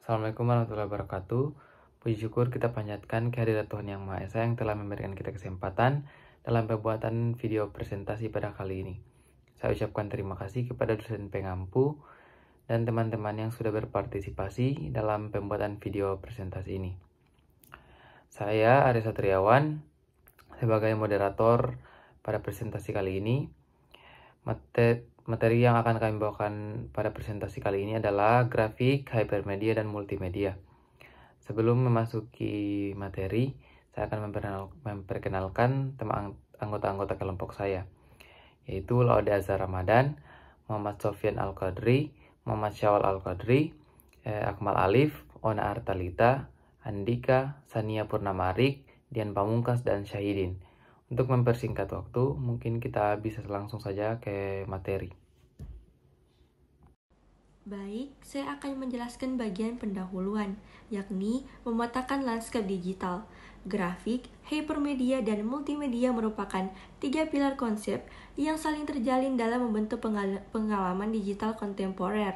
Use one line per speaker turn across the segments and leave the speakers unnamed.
Assalamualaikum warahmatullahi wabarakatuh. Puji syukur kita panjatkan kehadirat Tuhan Yang Maha Esa yang telah memberikan kita kesempatan dalam pembuatan video presentasi pada kali ini. Saya ucapkan terima kasih kepada dosen pengampu dan teman-teman yang sudah berpartisipasi dalam pembuatan video presentasi ini. Saya Aris Satriawan sebagai moderator pada presentasi kali ini. Materi yang akan kami bawakan pada presentasi kali ini adalah grafik, hypermedia, dan multimedia. Sebelum memasuki materi, saya akan memperkenalkan anggota-anggota kelompok saya, yaitu Laude Azhar Ramadan, Muhammad Sofyan Al-Qadri, Muhammad Syawal Al-Qadri, Akmal Alif, Ona Artalita, Andika, Sania Purnamarik, Dian Pamungkas, dan Syahidin. Untuk mempersingkat waktu, mungkin kita bisa langsung saja ke materi.
Baik, saya akan menjelaskan bagian pendahuluan, yakni memetakan lanskap digital. Grafik, hypermedia, dan multimedia merupakan 3 pilar konsep yang saling terjalin dalam membentuk pengalaman digital kontemporer.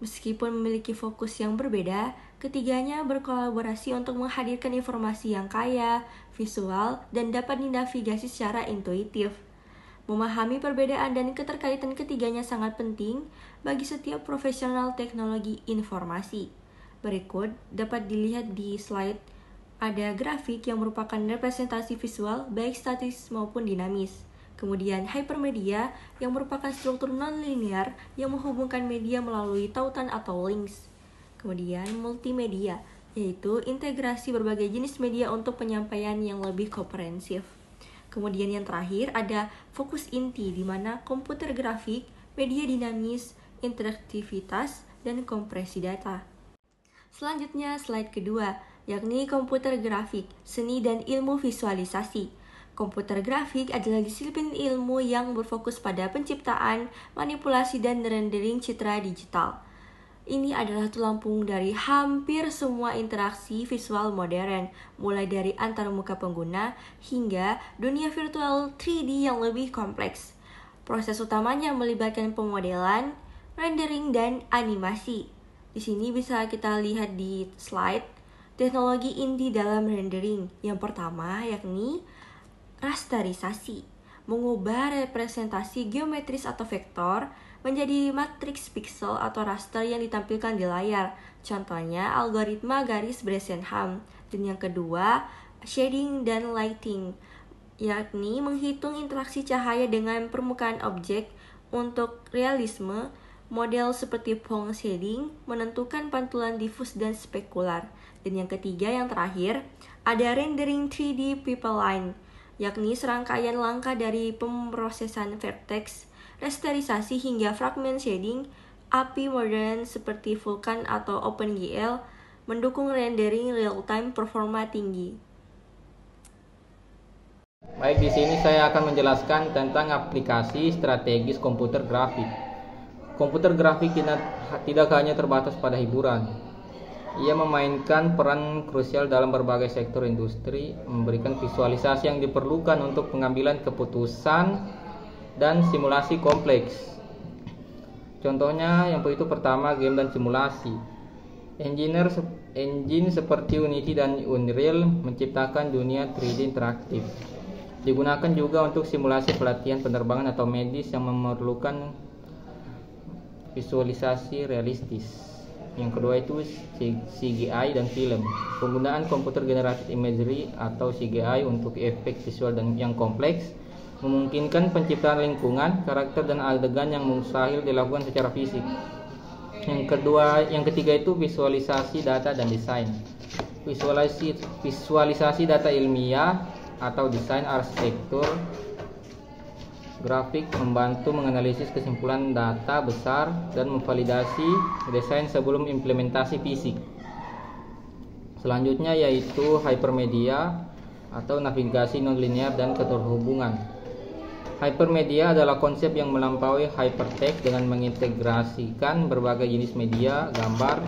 Meskipun memiliki fokus yang berbeda, ketiganya berkolaborasi untuk menghadirkan informasi yang kaya, visual, dan dapat dinavigasi secara intuitif. Memahami perbedaan dan keterkaitan ketiganya sangat penting bagi setiap profesional teknologi informasi. Berikut dapat dilihat di slide, ada grafik yang merupakan representasi visual baik statis maupun dinamis. Kemudian hypermedia yang merupakan struktur non-linear yang menghubungkan media melalui tautan atau links. Kemudian multimedia, yaitu integrasi berbagai jenis media untuk penyampaian yang lebih komprehensif. Kemudian yang terakhir ada fokus inti, di mana komputer grafik, media dinamis, interaktivitas, dan kompresi data. Selanjutnya slide kedua, yakni komputer grafik, seni dan ilmu visualisasi. Komputer grafik adalah disiplin ilmu yang berfokus pada penciptaan, manipulasi, dan rendering citra digital. Ini adalah tulang punggung dari hampir semua interaksi visual modern, mulai dari antarmuka pengguna hingga dunia virtual 3D yang lebih kompleks. Proses utamanya melibatkan pemodelan, rendering, dan animasi. Di sini bisa kita lihat di slide teknologi inti dalam rendering. Yang pertama yakni rasterisasi, mengubah representasi geometris atau vektor menjadi matriks pixel atau raster yang ditampilkan di layar. Contohnya algoritma garis Bresenham. Dan yang kedua, shading dan lighting, yakni menghitung interaksi cahaya dengan permukaan objek. Untuk realisme, model seperti Phong shading menentukan pantulan difus dan spekular. Dan yang ketiga, yang terakhir, ada rendering 3D pipeline, yakni serangkaian langkah dari pemrosesan vertex, rasterisasi hingga fragment shading. API modern seperti Vulkan atau OpenGL mendukung rendering real-time performa tinggi.
Baik, di sini saya akan menjelaskan tentang aplikasi strategis komputer grafik. Komputer grafik tidak hanya terbatas pada hiburan. Ia memainkan peran krusial dalam berbagai sektor industri, memberikan visualisasi yang diperlukan untuk pengambilan keputusan dan simulasi kompleks. Contohnya yang itu pertama, game dan simulasi. Engine seperti Unity dan Unreal menciptakan dunia 3D interaktif. Digunakan juga untuk simulasi pelatihan penerbangan atau medis yang memerlukan visualisasi realistis. Yang kedua itu CGI dan film. Penggunaan computer generated imagery atau CGI untuk efek visual dan yang kompleks memungkinkan penciptaan lingkungan, karakter, dan adegan yang mustahil dilakukan secara fisik. Yang ketiga itu visualisasi data dan desain. Visualisasi data ilmiah atau desain arsitektur grafik membantu menganalisis kesimpulan data besar dan memvalidasi desain sebelum implementasi fisik. Selanjutnya yaitu hypermedia atau navigasi nonlinear dan keterhubungan. Hypermedia adalah konsep yang melampaui hypertext dengan mengintegrasikan berbagai jenis media, gambar,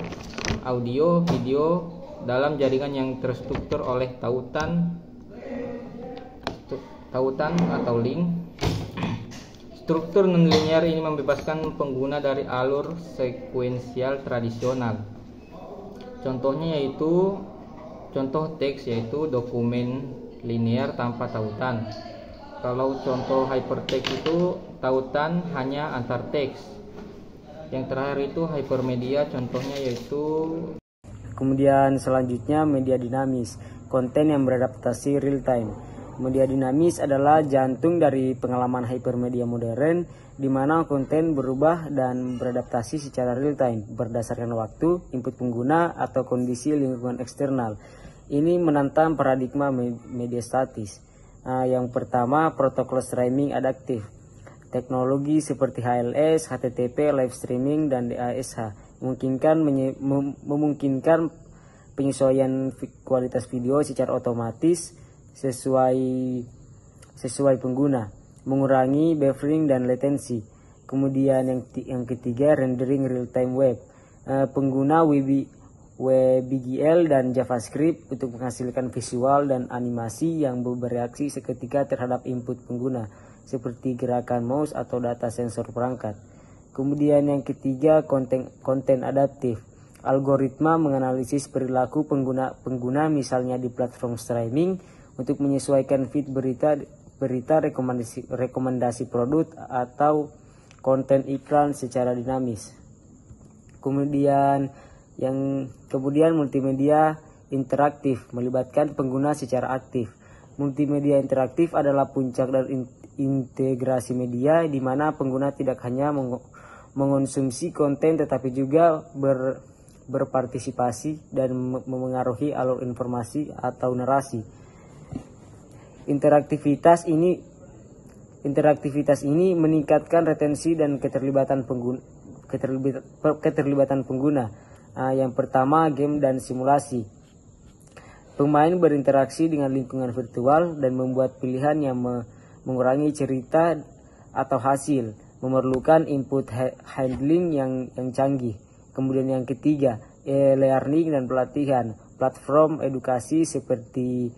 audio, video dalam jaringan yang terstruktur oleh tautan atau link. Struktur nonlinear ini membebaskan pengguna dari alur sekuensial tradisional. Contohnya yaitu contoh teks yaitu dokumen linear tanpa tautan. Kalau contoh hypertext itu tautan hanya antar teks. Yang terakhir itu hypermedia, contohnya yaitu.
Kemudian selanjutnya media dinamis, konten yang beradaptasi real time. Media dinamis adalah jantung dari pengalaman hypermedia modern, di mana konten berubah dan beradaptasi secara real time berdasarkan waktu, input pengguna, atau kondisi lingkungan eksternal. Ini menantang paradigma media statis. Yang pertama, protokol streaming adaptif. Teknologi seperti HLS, HTTP, live streaming, dan DASH memungkinkan penyesuaian kualitas video secara otomatis sesuai pengguna, mengurangi buffering dan latensi. Kemudian yang ketiga, rendering real-time web. Pengguna WebGL dan JavaScript untuk menghasilkan visual dan animasi yang bereaksi seketika terhadap input pengguna, seperti gerakan mouse atau data sensor perangkat. Kemudian yang ketiga, konten adaptif. Algoritma menganalisis perilaku pengguna misalnya di platform streaming untuk menyesuaikan feed berita rekomendasi produk atau konten iklan secara dinamis. Kemudian multimedia interaktif melibatkan pengguna secara aktif. Multimedia interaktif adalah puncak dari integrasi media, di mana pengguna tidak hanya mengonsumsi konten tetapi juga berpartisipasi dan memengaruhi alur informasi atau narasi. Interaktivitas ini meningkatkan retensi dan keterlibatan pengguna. Yang pertama, game dan simulasi. Pemain berinteraksi dengan lingkungan virtual dan membuat pilihan yang mengurangi cerita atau hasil, memerlukan input handling yang canggih. Kemudian yang ketiga, e-learning dan pelatihan. Platform edukasi seperti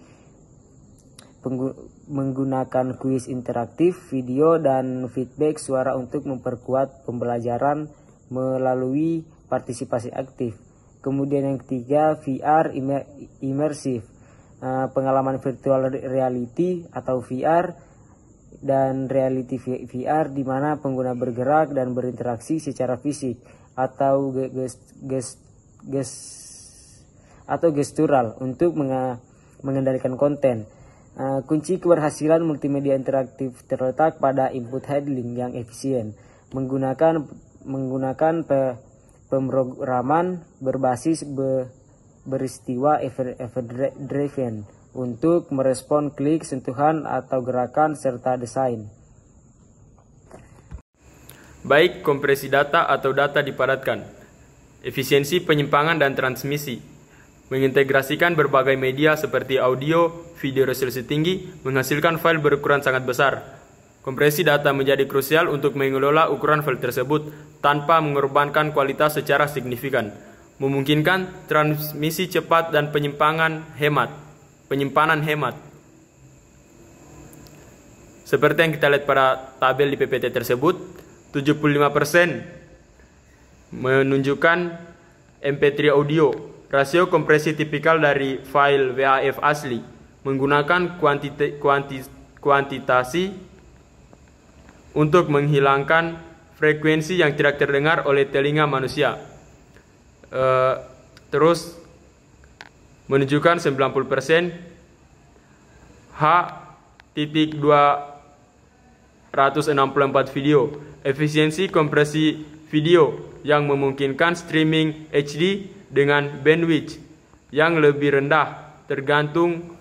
menggunakan kuis interaktif, video, dan feedback suara untuk memperkuat pembelajaran melalui partisipasi aktif. Kemudian yang ketiga, VR imersif, pengalaman virtual reality atau VR dan reality VR, di mana pengguna bergerak dan berinteraksi secara fisik atau gestural untuk mengendalikan konten. Kunci keberhasilan multimedia interaktif terletak pada input handling yang efisien, menggunakan pemrograman berbasis peristiwa event-driven untuk merespon klik, sentuhan, atau gerakan serta desain.
Baik kompresi data atau data dipadatkan, efisiensi penyimpangan dan transmisi, mengintegrasikan berbagai media seperti audio, video resolusi tinggi, menghasilkan file berukuran sangat besar. Kompresi data menjadi krusial untuk mengelola ukuran file tersebut tanpa mengorbankan kualitas secara signifikan, memungkinkan transmisi cepat dan penyimpanan hemat. Seperti yang kita lihat pada tabel di PPT tersebut, 75% menunjukkan MP3 audio. Rasio kompresi tipikal dari file WAV asli menggunakan kuantitasi untuk menghilangkan frekuensi yang tidak terdengar oleh telinga manusia. Terus menunjukkan 90% H.264 video. Efisiensi kompresi video yang memungkinkan streaming HD dengan bandwidth yang lebih rendah bergantung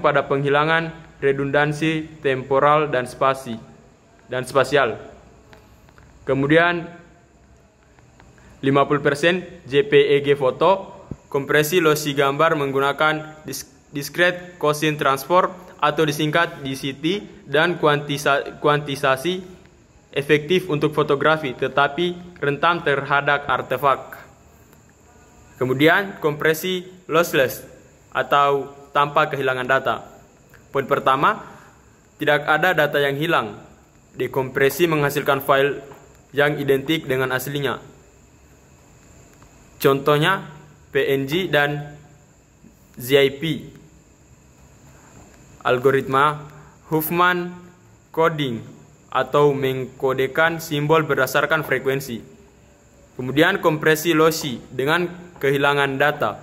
pada penghilangan redundansi temporal dan spasial. Kemudian 50% JPEG foto, kompresi lossy gambar menggunakan discrete Gaussian transform atau disingkat DCT, dan kuantisasi efektif untuk fotografi tetapi rentan terhadap artefak. Kemudian kompresi lossless atau tanpa kehilangan data. Poin pertama, tidak ada data yang hilang. Dekompresi menghasilkan file yang identik dengan aslinya. Contohnya, PNG, dan ZIP. Algoritma Huffman coding atau mengkodekan simbol berdasarkan frekuensi. Kemudian kompresi lossy dengan kehilangan data.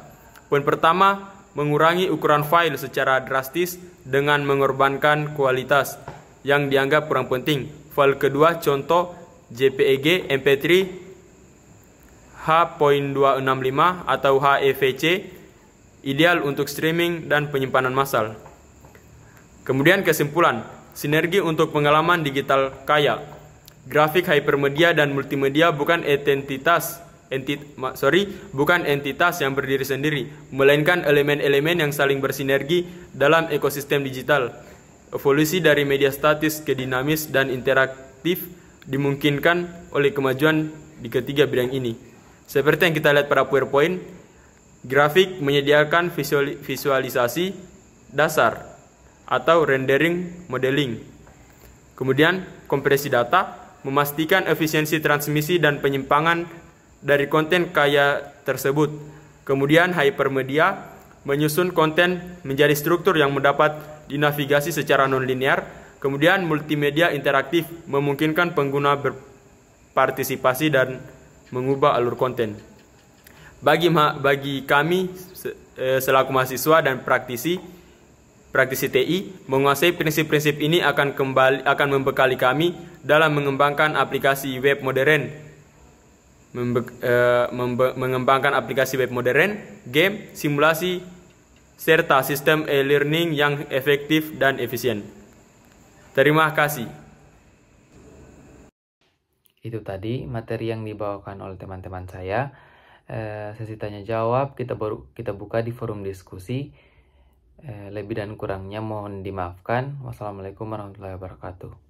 Poin pertama, mengurangi ukuran file secara drastis dengan mengorbankan kualitas yang dianggap kurang penting. File kedua, contoh JPEG, MP3, H.265 atau HEVC, ideal untuk streaming dan penyimpanan massal. Kemudian kesimpulan, sinergi untuk pengalaman digital kaya. Grafik hypermedia dan multimedia bukan entitas yang berdiri sendiri, melainkan elemen-elemen yang saling bersinergi dalam ekosistem digital. Evolusi dari media statis ke dinamis dan interaktif dimungkinkan oleh kemajuan di ketiga bidang ini. Seperti yang kita lihat pada PowerPoint, grafik menyediakan visualisasi dasar atau rendering modeling. Kemudian kompresi data memastikan efisiensi transmisi dan penyimpangan dari konten kaya tersebut. Kemudian hypermedia menyusun konten menjadi struktur yang mendapat dinavigasi secara nonlinear. Kemudian multimedia interaktif memungkinkan pengguna berpartisipasi dan mengubah alur konten. Bagi kami selaku mahasiswa dan praktisi TI, menguasai prinsip-prinsip ini akan membekali kami dalam mengembangkan aplikasi web modern, game, simulasi, serta sistem e-learning yang efektif dan efisien. Terima kasih.
Itu tadi materi yang dibawakan oleh teman-teman saya. Sesi tanya jawab kita buka di forum diskusi. Lebih dan kurangnya mohon dimaafkan. Wassalamualaikum warahmatullahi wabarakatuh.